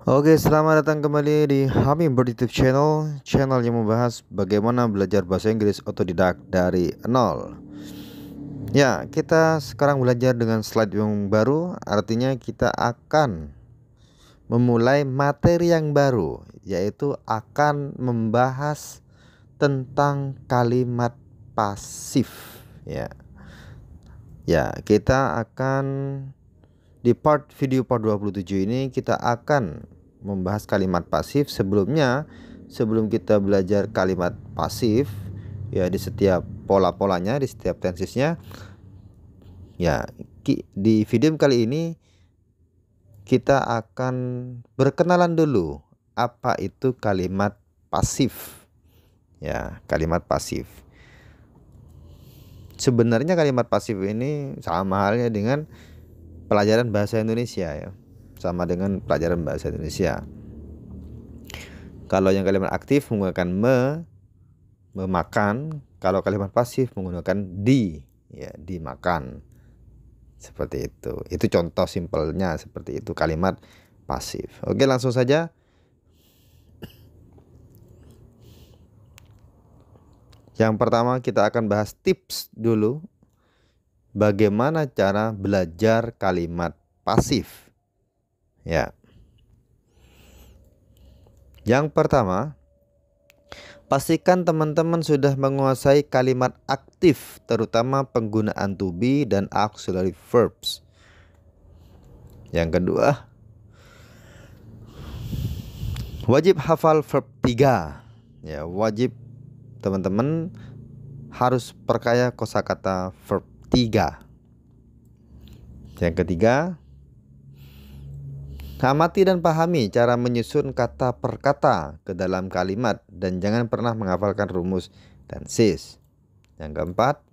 Oke, selamat datang kembali di Hummingbird YouTube channel yang membahas bagaimana belajar bahasa Inggris otodidak dari nol. Ya, kita sekarang belajar dengan slide yang baru, artinya kita akan memulai materi yang baru, yaitu akan membahas tentang kalimat pasif. Ya, kita akan di video part 27 ini kita akan membahas kalimat pasif. Sebelum kita belajar kalimat pasif ya, di setiap pola-polanya, di setiap tensesnya ya, di video kali ini kita akan berkenalan dulu apa itu kalimat pasif. Ya, kalimat pasif. Sebenarnya kalimat pasif ini sama halnya dengan pelajaran bahasa Indonesia ya. Sama dengan pelajaran bahasa Indonesia. Kalau yang kalimat aktif menggunakan memakan, kalau kalimat pasif menggunakan ya, dimakan. Seperti itu. Itu contoh simpelnya seperti itu kalimat pasif. Oke, langsung saja. Yang pertama kita akan bahas tips dulu. Bagaimana cara belajar kalimat pasif? Ya. Yang pertama, pastikan teman-teman sudah menguasai kalimat aktif, terutama penggunaan to be dan auxiliary verbs. Yang kedua, wajib hafal verb 3. Ya, wajib teman-teman harus perkaya kosakata verb 3. Yang ketiga, amati dan pahami cara menyusun kata per kata ke dalam kalimat dan jangan pernah menghafalkan rumus tenses. Yang keempat,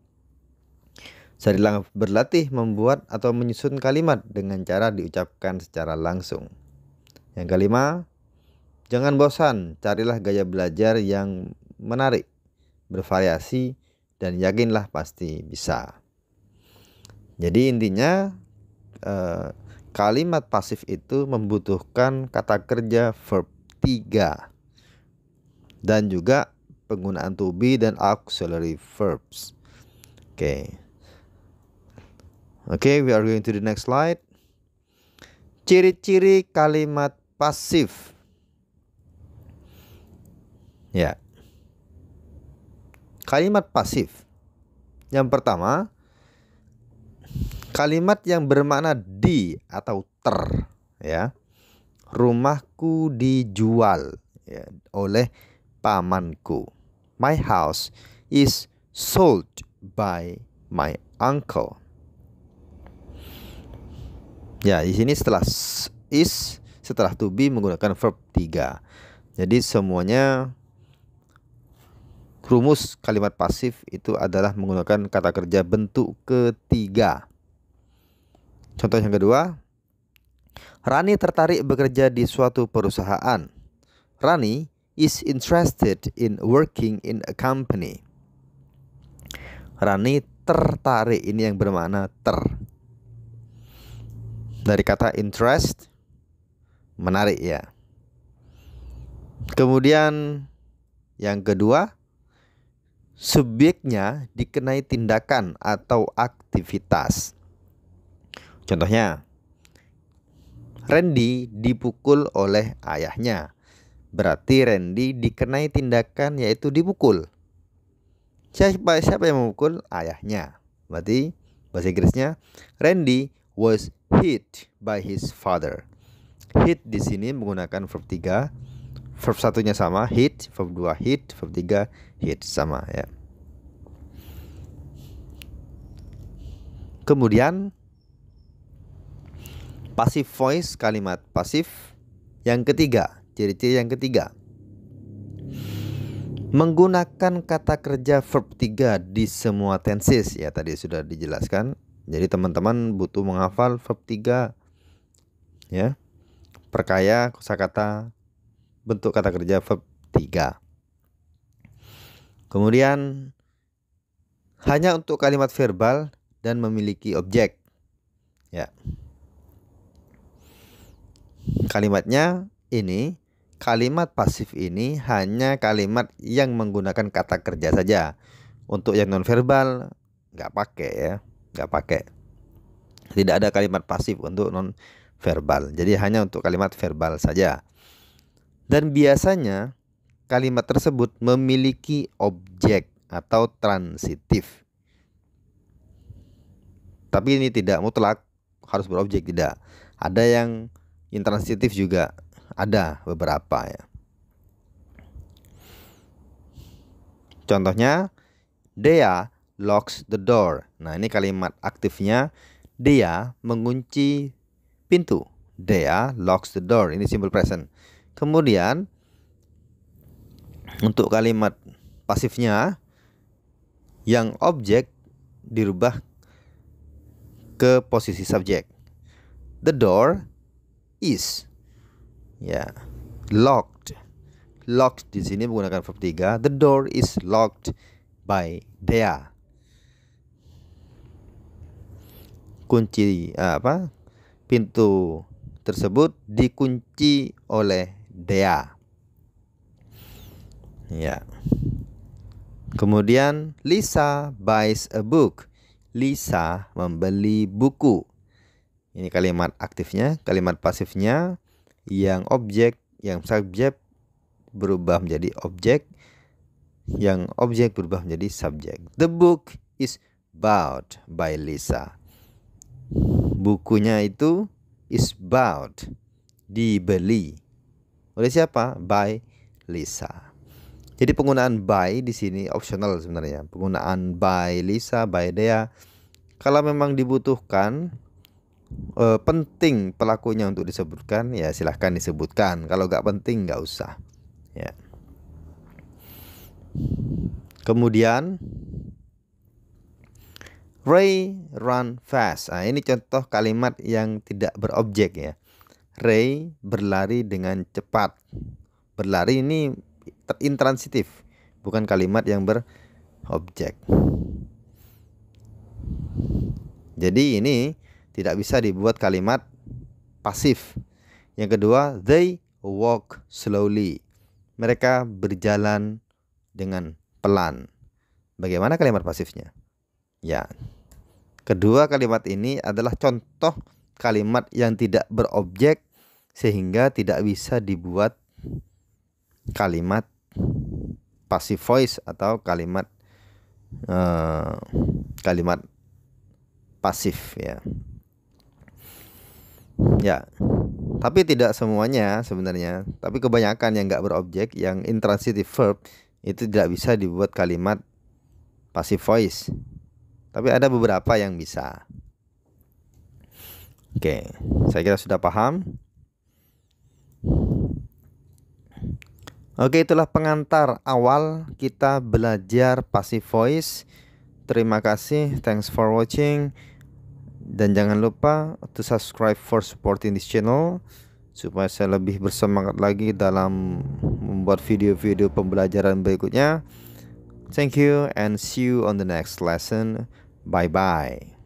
sering berlatih membuat atau menyusun kalimat dengan cara diucapkan secara langsung. Yang kelima, jangan bosan, carilah gaya belajar yang menarik, bervariasi, dan yakinlah pasti bisa. Jadi intinya kalimat pasif itu membutuhkan kata kerja verb 3 dan juga penggunaan to be dan auxiliary verbs. Oke, we are going to the next slide. Ciri-ciri kalimat pasif. Ya. Kalimat pasif. Yang pertama, kalimat yang bermakna di atau ter, ya. Rumahku dijual ya, oleh pamanku. My house is sold by my uncle. Ya, di sini setelah is, setelah to be menggunakan verb 3. Jadi semuanya rumus kalimat pasif itu adalah menggunakan kata kerja bentuk ketiga. Contoh yang kedua, Rani tertarik bekerja di suatu perusahaan. Rani is interested in working in a company. Rani tertarik, ini yang bermakna ter. Dari kata interest, menarik ya. Kemudian yang kedua, subjeknya dikenai tindakan atau aktivitas. Contohnya, Randy dipukul oleh ayahnya. Berarti Randy dikenai tindakan yaitu dipukul. Siapa yang memukul? Ayahnya. Berarti bahasa Inggrisnya, Randy was hit by his father. Hit di sini menggunakan verb 3. Verb satunya sama, hit, verb 2 hit, verb 3 hit, sama ya. Kemudian passive voice, kalimat pasif. Yang ketiga, ciri-ciri yang ketiga, menggunakan kata kerja verb 3 di semua tenses ya, tadi sudah dijelaskan. Jadi teman-teman butuh menghafal verb 3 ya. Perkaya kosakata bentuk kata kerja verb 3. Kemudian hanya untuk kalimat verbal dan memiliki objek. Ya. Kalimatnya ini, kalimat pasif ini hanya kalimat yang menggunakan kata kerja saja. Untuk yang nonverbal nggak pakai ya, nggak pakai. Tidak ada kalimat pasif untuk nonverbal. Jadi hanya untuk kalimat verbal saja. Dan biasanya kalimat tersebut memiliki objek atau transitif. Tapi ini tidak mutlak harus berobjek, tidak. Ada yang intransitif juga, ada beberapa ya. Contohnya, Dea locks the door. Nah, ini kalimat aktifnya, dia mengunci pintu. Dea locks the door. Ini simple present. Kemudian untuk kalimat pasifnya, yang objek dirubah ke posisi subjek. The door is ya locked. Locked di sini menggunakan verb 3. The door is locked by Dea. Kunci pintu tersebut dikunci oleh Dea. Ya. Kemudian Lisa buys a book. Lisa membeli buku. Ini kalimat aktifnya. Kalimat pasifnya, yang objek, yang subjek berubah menjadi objek, yang objek berubah menjadi subjek. The book is bought by Lisa. Bukunya itu is bought, dibeli. Oleh siapa? By Lisa. Jadi penggunaan by di sini optional sebenarnya. Penggunaan by Lisa, by Dea, kalau memang dibutuhkan, penting pelakunya untuk disebutkan, ya silahkan disebutkan. Kalau nggak penting nggak usah. Ya. Kemudian Ray run fast. Nah, ini contoh kalimat yang tidak berobjek ya. Ray berlari dengan cepat. Berlari ini intransitif, bukan kalimat yang berobjek. Jadi ini tidak bisa dibuat kalimat pasif. Yang kedua, they walk slowly. Mereka berjalan dengan pelan. Bagaimana kalimat pasifnya? Ya, kedua kalimat ini adalah contoh kalimat yang tidak berobjek, sehingga tidak bisa dibuat kalimat passive voice atau kalimat pasif ya. Ya, tapi tidak semuanya sebenarnya. Tapi kebanyakan yang nggak berobjek, yang intransitive verb, itu tidak bisa dibuat kalimat passive voice. Tapi ada beberapa yang bisa. Oke, saya kira sudah paham. Oke, itulah pengantar awal kita belajar passive voice. Terima kasih, thanks for watching. Dan jangan lupa to subscribe for supporting this channel, supaya saya lebih bersemangat lagi dalam membuat video-video pembelajaran berikutnya. Thank you and see you on the next lesson. Bye-bye.